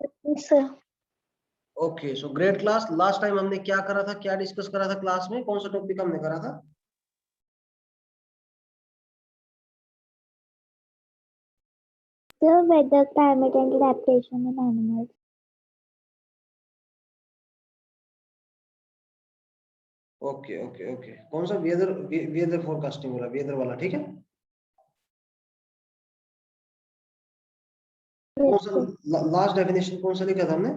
Sir okay, so great class. Last time हमने क्या करा था, क्या डिस्कस करा था क्लास में, कौन सा टॉपिक हमने करा था? Sir weather climate and adaptation in animals. Okay okay okay, कौन सा? वेदर, वेदर फोरकास्टिंग वाला, वेदर वाला, ठीक है। कौन सा लास्ट डेफिनेशन कौन सा लिखा था हमने?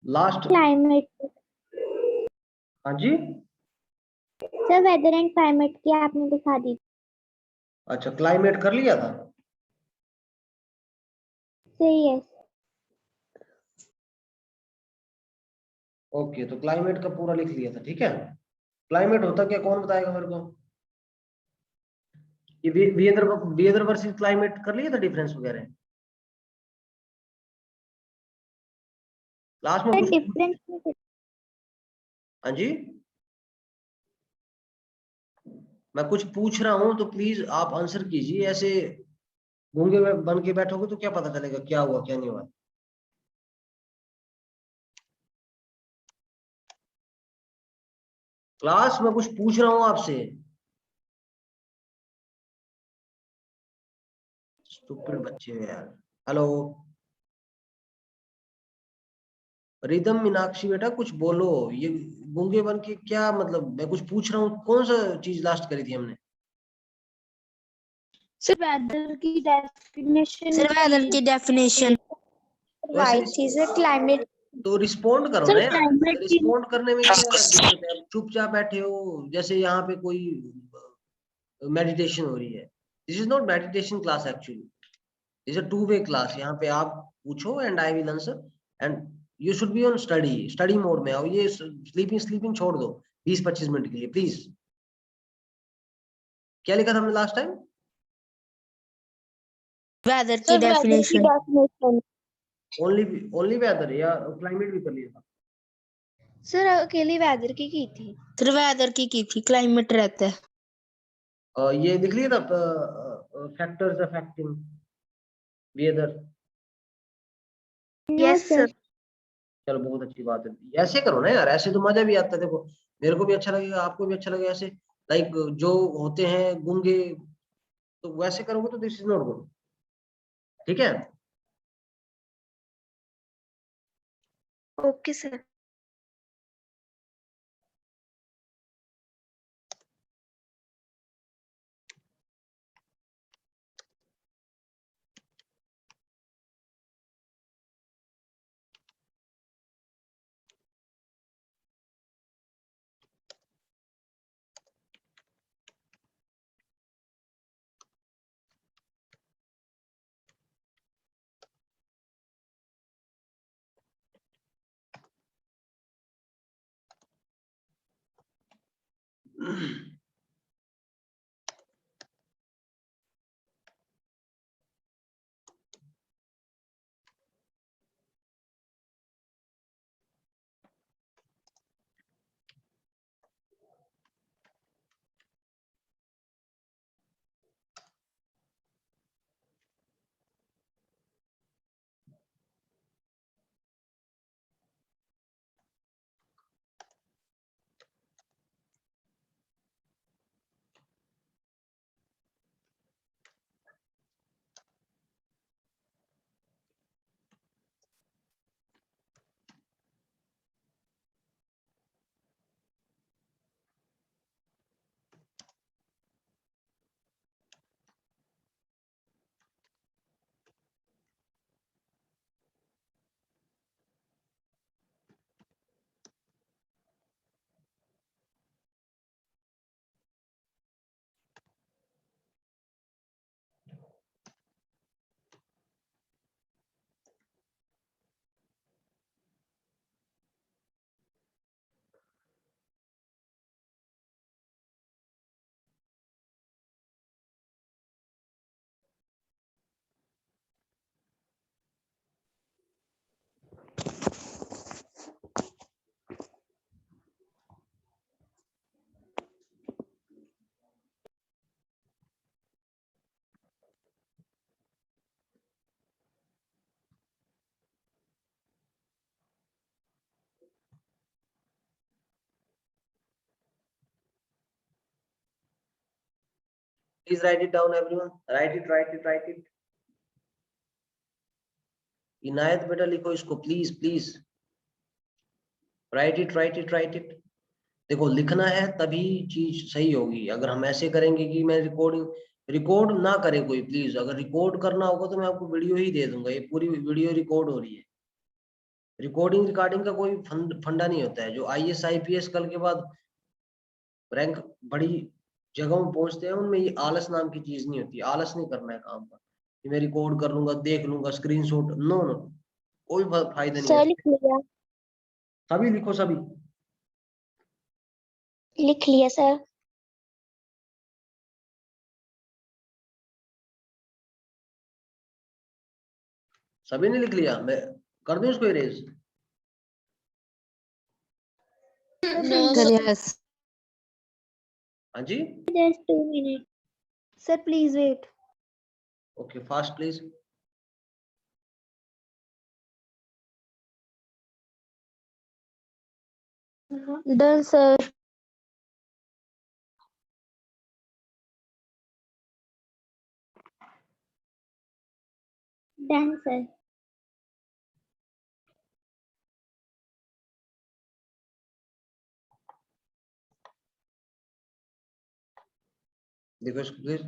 Last climate. हाँ जी, सर वेदर एंड क्लाइमेट की आपने दिखा दी। अच्छा क्लाइमेट कर लिया था। सही है। ओके, तो क्लाइमेट का पूरा लिख लिया था, ठीक है। क्लाइमेट होता क्या, कौन बताएगा मेरे को? ये वेदर, वेदर वर्सेस क्लाइमेट कर लिया था, डिफरेंस वगैरह क्लास में सर कुछ? डिफरेंस। हाँ जी, मैं कुछ पूछ रहा हूँ तो प्लीज आप आंसर कीजिए। ऐसे गूंगे बन के बैठोगे तो क्या पता चलेगा क्या हुआ क्या नहीं हुआ। क्लास में कुछ पूछ रहा हूँ आपसे। स्टूपिड बच्चे हो यार। हेलो रिदम, मीनाक्षी बेटा कुछ बोलो। ये गूंगे बन के क्या मतलब, मैं कुछ पूछ रहा हूँ, कौन सा चीज लास्ट करी थी हमने? सर वेदर की डेफिनेशन। सर वेदर की डेफिनेशन तो ऐसे राइट थी सर। क्लाइमेट। तो रिस्पोंड करो सर ना यार। क्लाइमेट की। रिस्पोंड करने में क्या दिक्कत है? आप चुपचाप बैठे हो जैसे यहाँ पे कोई मेडिटेशन हो रही है। This is not meditation class actually, this a two way class. यहाँ पे आप पूछो and I will answer, and you should be on study, study mode में आओ। ये स्लीपिंग स्लीपिंग छोड़ दो 20-25 मिनट के लिए प्लीज। क्या लिखा था हमने लास्ट टाइम? वेदर की सर वेदर की definition definition. Only, only weather या क्लाइमेट भी कर लिया था? सर अकेली वेदर की थी। सर वेदर की थी, क्लाइमेट रहता है। ये लिख लिया था factors affecting weather. Yes sir. चलो बहुत अच्छी बात है। ऐसे करो ना यार, ऐसे तो मजा भी आता है। देखो मेरे को भी अच्छा लगेगा, आपको भी अच्छा लगेगा। ऐसे लाइक जो होते हैं गूंगे, तो वैसे करोगे तो दिस इज नॉट गुड, ठीक है। Okay sir. Please write it down, everyone. Write it. इनायत बेटा लिखो इसको, प्लीज प्लीज राइट इट। देखो लिखना है तभी चीज सही होगी। अगर हम ऐसे करेंगे कि मैं रिकॉर्ड ना करे कोई, प्लीज। अगर रिकॉर्ड करना होगा तो मैं आपको वीडियो ही दे दूंगा। ये पूरी वीडियो रिकॉर्ड हो रही है। रिकॉर्डिंग का कोई फंडा नहीं होता है। जो IAS IPS कल के बाद रैंक बड़ी जगहों में पहुंचते हैं, उनमें ये आलस नाम की चीज नहीं होती। आलस नहीं करना है काम का कि मैं रिकॉर्ड कर लूंगा, देख लूंगा स्क्रीनशॉट। नो, कोई फायदा नहीं है। सर लिख लिया। सभी लिखो, सभी। लिख लिया सर। सभी ने लिख लिया? मैं कर दूं इसको erase? No, Sir, sir. yes. हाँ जी, Just 2 minutes. Sir, please wait. Okay, fast please. Done, sir. Done sir. देखो इसको please.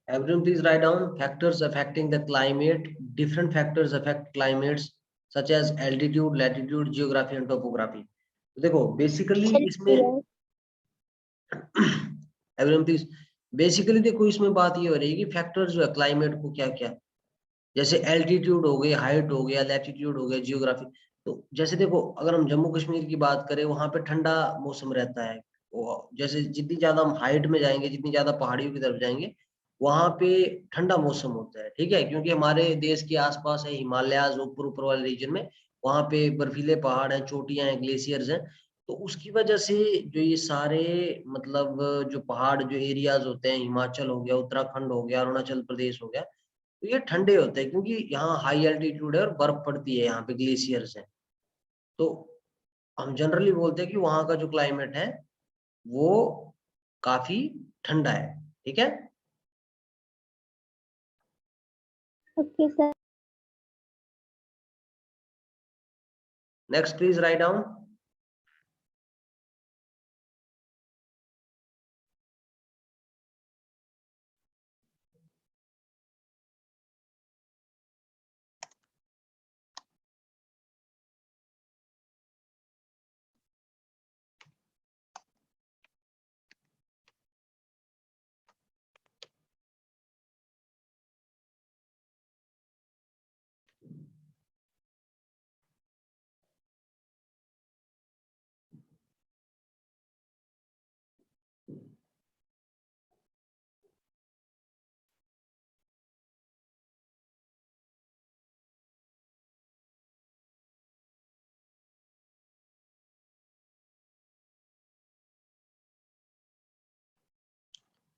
Everyone please write down factors affecting the climate. Different factors affect climates such as altitude, latitude, geography and topography. तो देखो basically इसमें everyone please, basically देखो इसमें बात ये हो रही है कि फैक्टर्स जो है क्लाइमेट को क्या क्या, जैसे एल्टीट्यूड हो गई, हाइट हो गया, लैटिट्यूड हो गया, जियोग्राफी। तो जैसे देखो अगर हम जम्मू कश्मीर की बात करें, वहां पे ठंडा मौसम रहता है। जैसे जितनी ज्यादा हम हाइट में जाएंगे, जितनी ज्यादा पहाड़ियों की तरफ जाएंगे, वहां पे ठंडा मौसम होता है। ठीक है, क्योंकि हमारे देश के आसपास है हिमालयाज, ऊपर ऊपर वाले रीजन में, वहां पे बर्फीले पहाड़ हैं, चोटियां हैं, ग्लेशियर्स हैं। तो उसकी वजह से जो ये सारे मतलब जो पहाड़ जो एरियाज होते हैं, हिमाचल हो गया, उत्तराखंड हो गया, अरुणाचल प्रदेश हो गया, तो ये ठंडे होते हैं क्योंकि यहाँ हाई एल्टीट्यूड है और बर्फ पड़ती है, यहाँ पे ग्लेशियर्स हैं। तो हम जनरली बोलते हैं कि वहां का जो क्लाइमेट है वो काफी ठंडा है। ठीक है, Okay sir. Next please write down.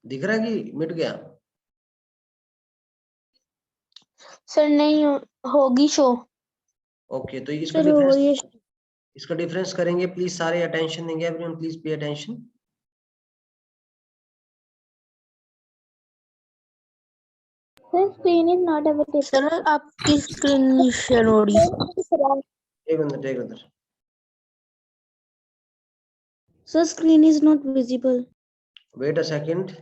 दिख रहा है कि मिट गया? Sir, नहीं होगी शो। ओके, तो Sir, हो गई है। इसका डिफरेंस करेंगे। प्लीज सारे अटेंशन देंगे। Everyone please pay attention. Sir screen is not available. Sir आपकी स्क्रीन नहीं शेयर हो रही। एक मिनट, एक minute. Sir, screen is not visible. Wait a second.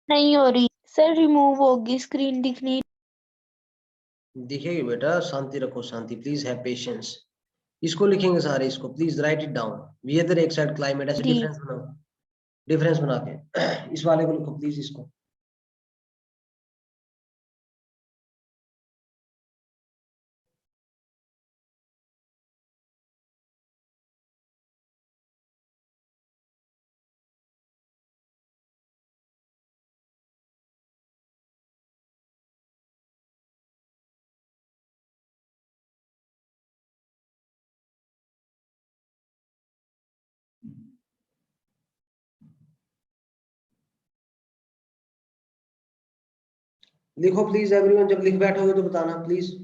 नहीं हो रही सर, रिमूव होगी, स्क्रीन दिख नहीं। दिखेगी बेटा, शांति रखो, शांति, प्लीज हैव पेशेंस। इसको लिखेंगे सारे, इसको please write it down. Weather, एक साइड क्लाइमेट, ऐसे जी। डिफरेंस बनाओ, डिफरेंस बना के इस वाले को लिखो प्लीज, इसको। लिखो प्लीज एवरीवन, जब लिख बैठोगे तो बताना प्लीज।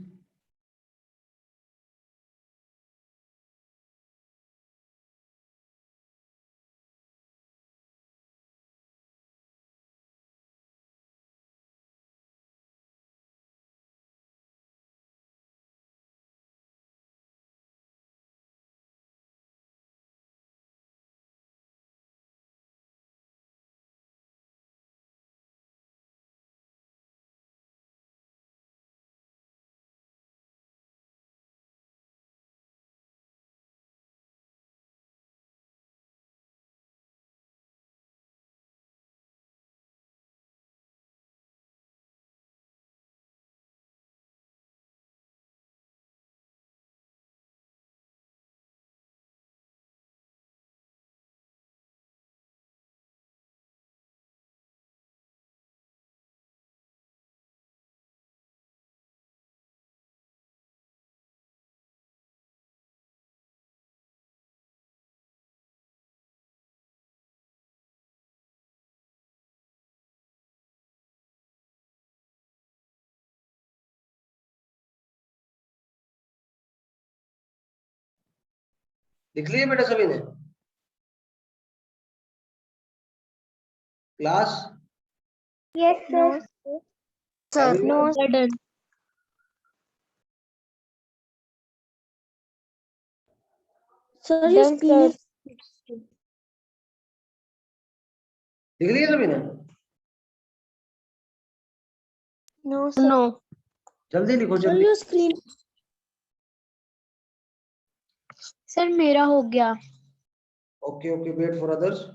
लिख लिए बेटा सभी ने class? Yes, sir. Sir Everyone? Done. Sir ये Done, स्क्रीन sir. लिख लिए सभी ने? No sir. नो। जल्दी लिखो, सर जल्दी। ये स्क्रीन सर मेरा हो गया। Okay okay, wait for others.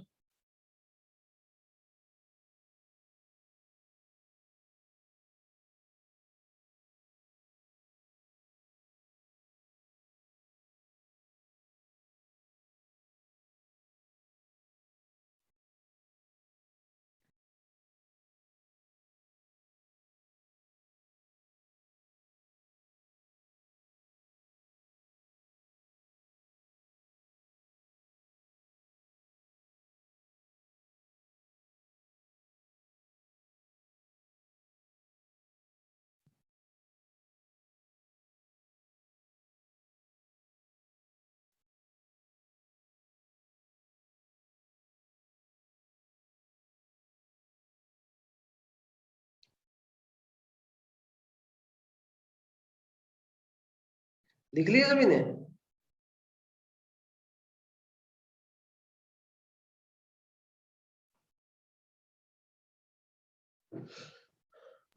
लिख लिए सभी ने?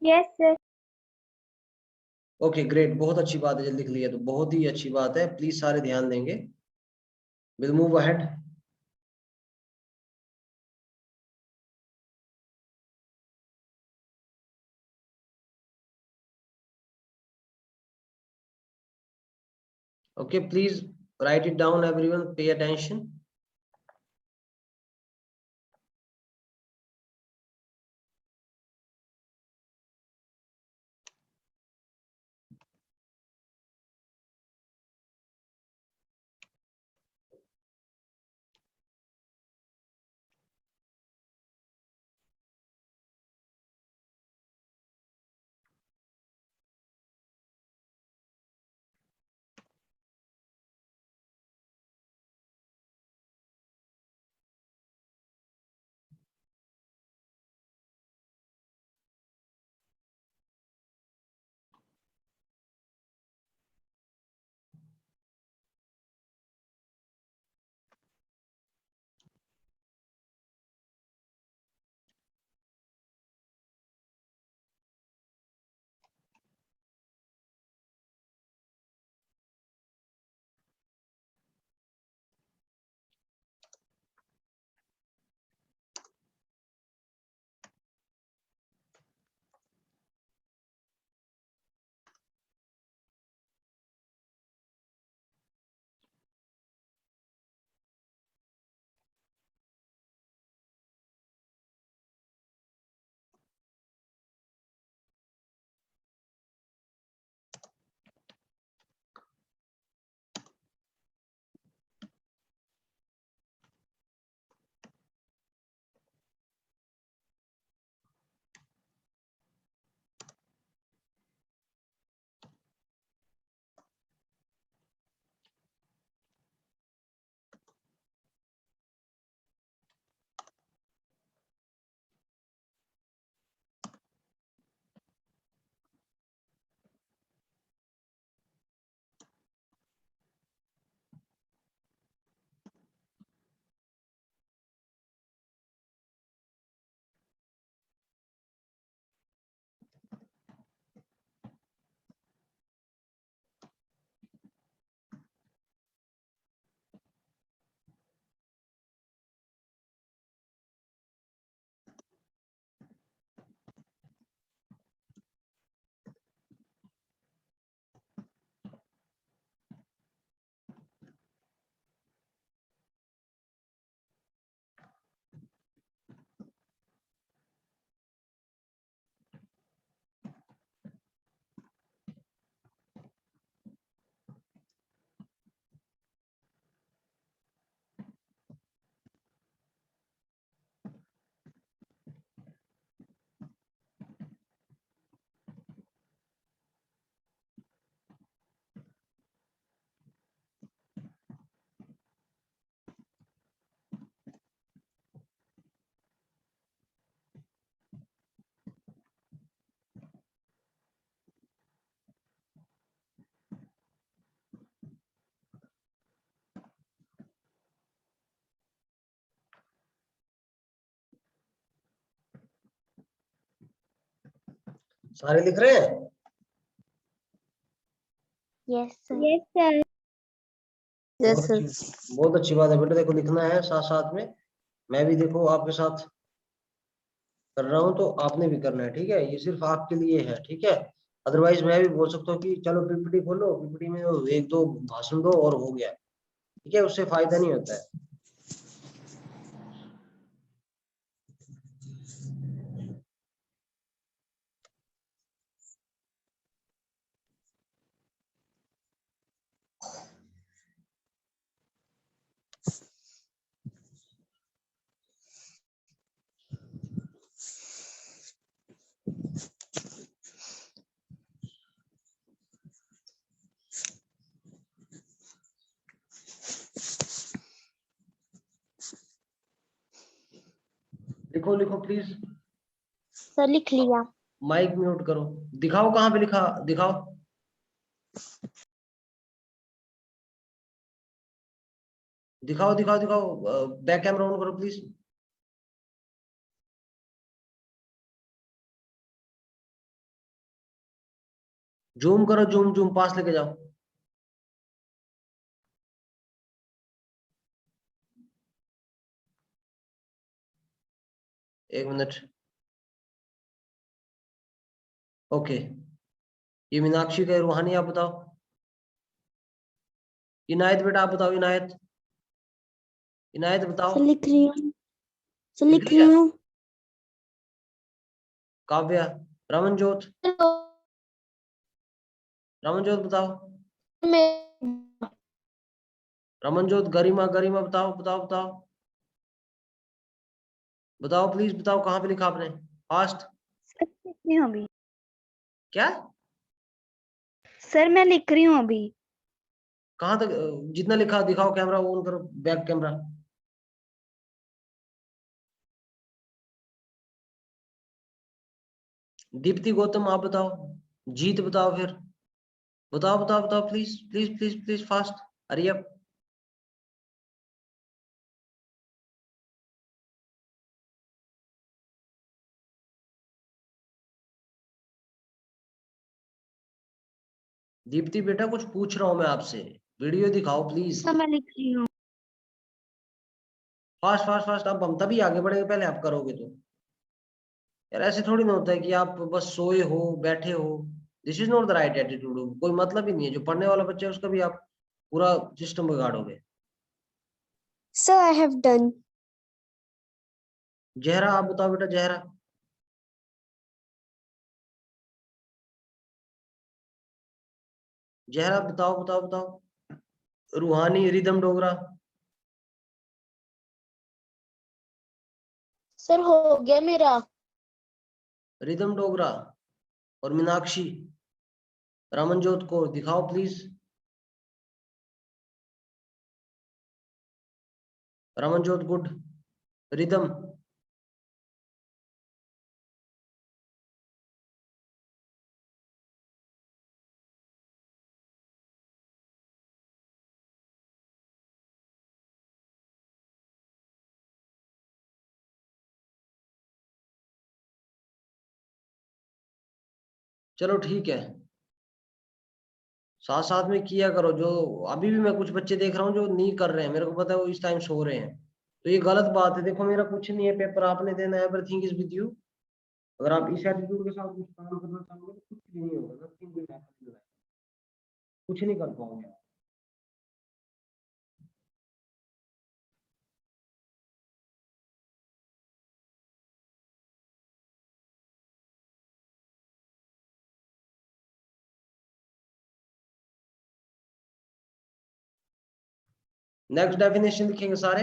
Yes, sir. ओके ग्रेट, बहुत अच्छी बात है, जल्दी लिख लिया तो बहुत ही अच्छी बात है। प्लीज सारे ध्यान देंगे। Will move ahead. Okay, please write it down, everyone, pay attention. सारे लिख रहे हैं? Yes sir. Yes sir. Yes sir. बहुत अच्छी बात है बेटा, देखो लिखना है साथ साथ में। मैं भी देखो आपके साथ कर रहा हूँ तो आपने भी करना है, ठीक है? ये सिर्फ आपके लिए है, ठीक है? अदरवाइज मैं भी बोल सकता हूँ कि चलो पीपीटी खोलो, पीपीटी में एक दो भाषण दो और हो गया, ठीक है? उससे फायदा नहीं होता है। लिखो लिखो प्लीज। सर लिख लिया। माइक म्यूट करो। दिखाओ कहाँ पे लिखा, दिखाओ। दिखाओ दिखाओ दिखाओ, बैक कैमरा ऑन करो प्लीज। जूम करो, जूम जूम पास लेके जाओ। एक मिनट। ओके, ये मीनाक्षी का रूहानी, आप बताओ। इनायत बेटा आप बताओ, इनायत, इनायत बताओ। सर लिख रही हूँ। सर लिख लिख रही लिया? हूँ। काव्या, रमनजोत, रमनजोत बताओ। रमनजोत, गरिमा, गरिमा बताओ बताओ बताओ बताओ प्लीज बताओ, कहाँ पे लिखा आपने? फास्ट। सर लिख रही हूँ अभी। क्या? सर मैं लिख रही हूँ अभी। कहाँ तक जितना लिखा दिखाओ, कैमरा ऑन करो, बैक कैमरा। दीप्ति गौतम आप बताओ। जीत बताओ फिर। बताओ बताओ बताओ please please please please fast, hurry up. Deepti बेटा कुछ पूछ रहा हूँ मैं आपसे, वीडियो दिखाओ प्लीज। सर मैं लिख रही हूँ। फास्ट फास्ट फास्ट, अब हम तभी आगे बढ़ेंगे, पहले आप करोगे तो। यार ऐसे थोड़ी ना होता है कि आप बस सोए हो बैठे हो। This is not the right attitude. कोई मतलब ही नहीं है, जो पढ़ने वाला बच्चा है उसका भी आप पूरा सिस्टम बिगाड़ोगे। Sir I have done. Zahra आप बताओ बेटा, जहरा। जहरा बताओ बताओ बताओ। रूहानी, रिदम डोगरा। सर हो गया मेरा। रिदम डोगरा और मीनाक्षी, रमनजोत को दिखाओ प्लीज। रमनजोत गुड। रिदम। चलो ठीक है, साथ साथ में किया करो। जो अभी भी मैं कुछ बच्चे देख रहा हूँ जो नहीं कर रहे हैं, मेरे को पता है वो इस टाइम सो रहे हैं, तो ये गलत बात है। देखो मेरा कुछ नहीं है, पेपर आपने देना है, एवरीथिंग इज विद यू। अगर आप इस एटीट्यूड के साथ कुछ काम करना चाहोगे तो कुछ भी नहीं होगा, nothing will happen in life। कुछ नहीं कर पाओगे। नेक्स्ट डेफिनेशन लिखेंगे सारे।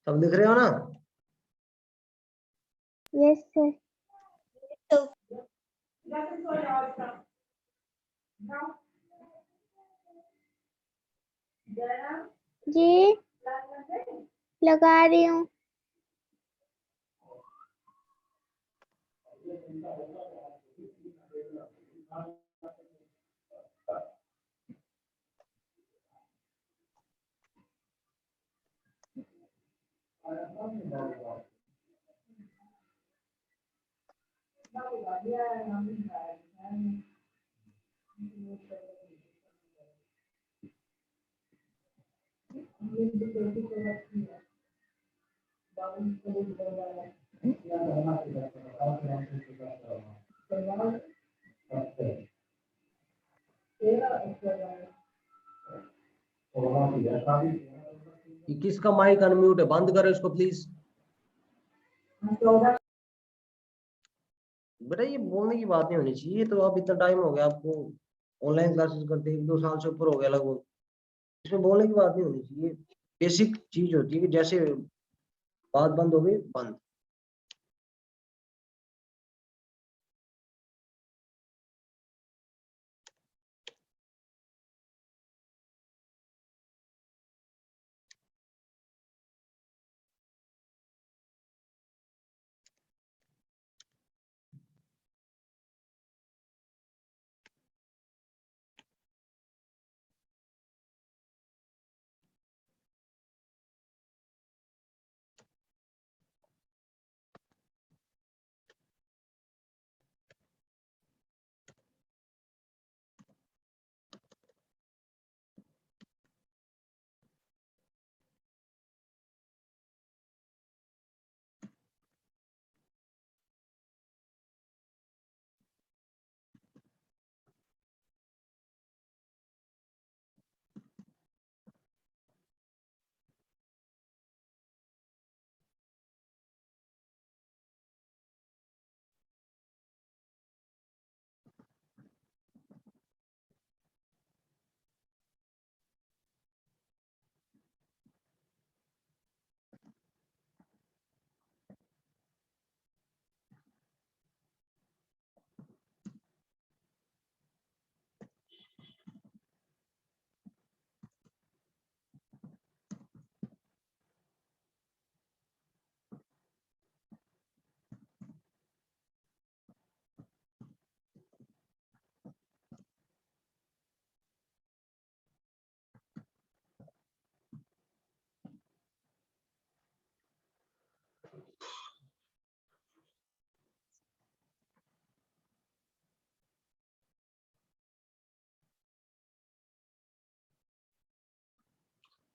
सब लिख रहे हो ना? Yes sir. जी लगा रही हूँ। ये किसका माइक अनम्यूट है? बंद करो इसको प्लीज। बेटा ये बोलने की बात नहीं होनी चाहिए। तो अब इतना टाइम हो गया आपको ऑनलाइन क्लासेस करते, 1-2 साल से ऊपर हो गया लगभग। इसमें बोलने की बात नहीं होनी चाहिए। बेसिक चीज होती है कि जैसे बात बंद हो गई, बंद।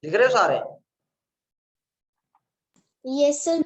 लिख रहे हो सारे? Yes, sir.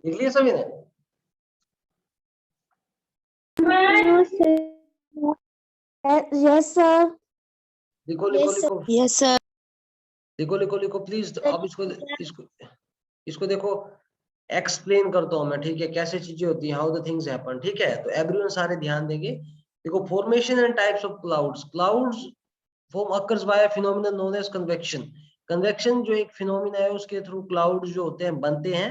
लिख लिया सभी ने? No, sir. Yes, sir. लिखो लिखो Yes, sir. लिखो Yes, sir. लिखो लिखो लिखो प्लीज। अब इसको देखो, एक्सप्लेन करता हूं मैं, ठीक है, कैसे चीजें होती हैं, हाउ द थिंग्स हैपन, ठीक है। तो एवरीवन सारे ध्यान देंगे। देखो, formation and types of clouds form occurs by a phenomenon known as convection. Convection जो एक फिनोमेना है, उसके थ्रू क्लाउड्स जो होते हैं बनते हैं।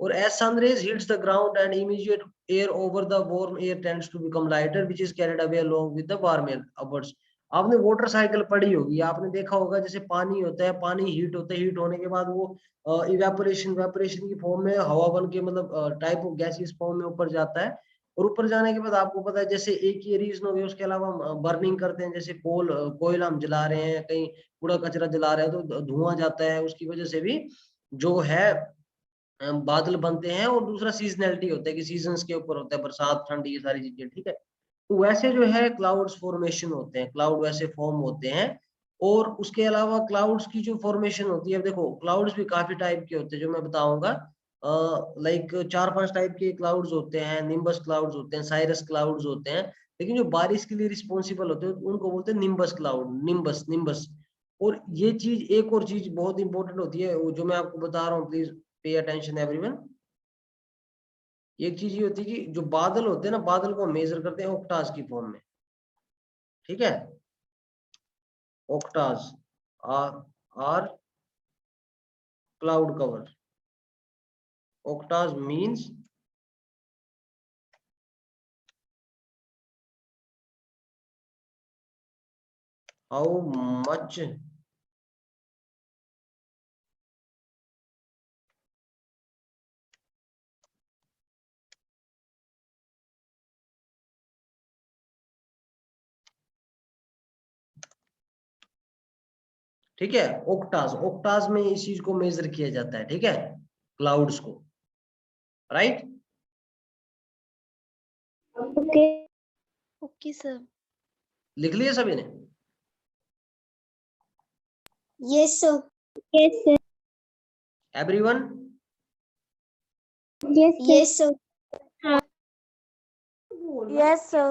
और as sun rays hits the ground and immediate air over the warm air tends to become lighter which is carried away along with the warm air upwards. आपने वाटर साइकिल पढ़ी होगी, आपने देखा होगा, जैसे पानी होता है, पानी हीट होता है, हीट होने के बाद वो इवेपोरेशन की फॉर्म में हवा बन के, मतलब टाइप ऑफ गैसेस फॉर्म में ऊपर जाता है। और ऊपर जाने के बाद आपको पता है, जैसे एक ये रीजन हो गया, उसके अलावा हम बर्निंग करते हैं, जैसे कोयला हम जला रहे हैं, कहीं कूड़ा कचरा जला रहे हैं, तो धुआं जाता है, उसकी वजह से भी जो है बादल बनते हैं। और दूसरा सीजनैलिटी होता है कि सीजन्स के ऊपर होता है, बरसात, ठंड, ये सारी चीजें, ठीक है। तो वैसे जो है क्लाउड्स फॉर्मेशन होते हैं, क्लाउड वैसे फॉर्म होते हैं। और उसके अलावा क्लाउड्स की जो फॉर्मेशन होती है, देखो क्लाउड्स भी काफी टाइप के होते हैं, जो मैं बताऊंगा। लाइक 4-5 टाइप के क्लाउड्स होते हैं। निम्बस क्लाउड्स होते हैं, साइरस क्लाउड्स होते हैं। लेकिन जो बारिश के लिए रिस्पॉन्सिबल होते हैं, उनको बोलते हैं निम्बस क्लाउड, निम्बस। और ये चीज, एक और चीज बहुत इंपॉर्टेंट होती है, वो जो मैं आपको बता रहा हूँ, प्लीज पे अटेंशन एवरीवन। एक चीज ये होती है कि जो बादल होते हैं ना, बादल को मेजर करते हैं ऑक्टाज की फॉर्म में, ठीक है। octaves are cloud cover. Octaves means how much ठीक है। ओक्टाज में इस चीज को मेजर किया जाता है, ठीक है, क्लाउड्स को, राइट। Okay. Okay, sir. लिख लिया सभी ने? Yes, sir. Yes, sir. Everyone? Yes, sir. Yes, sir. Yes, sir.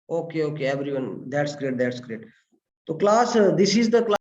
Okay okay everyone, that's great. तो क्लास, दिस इज द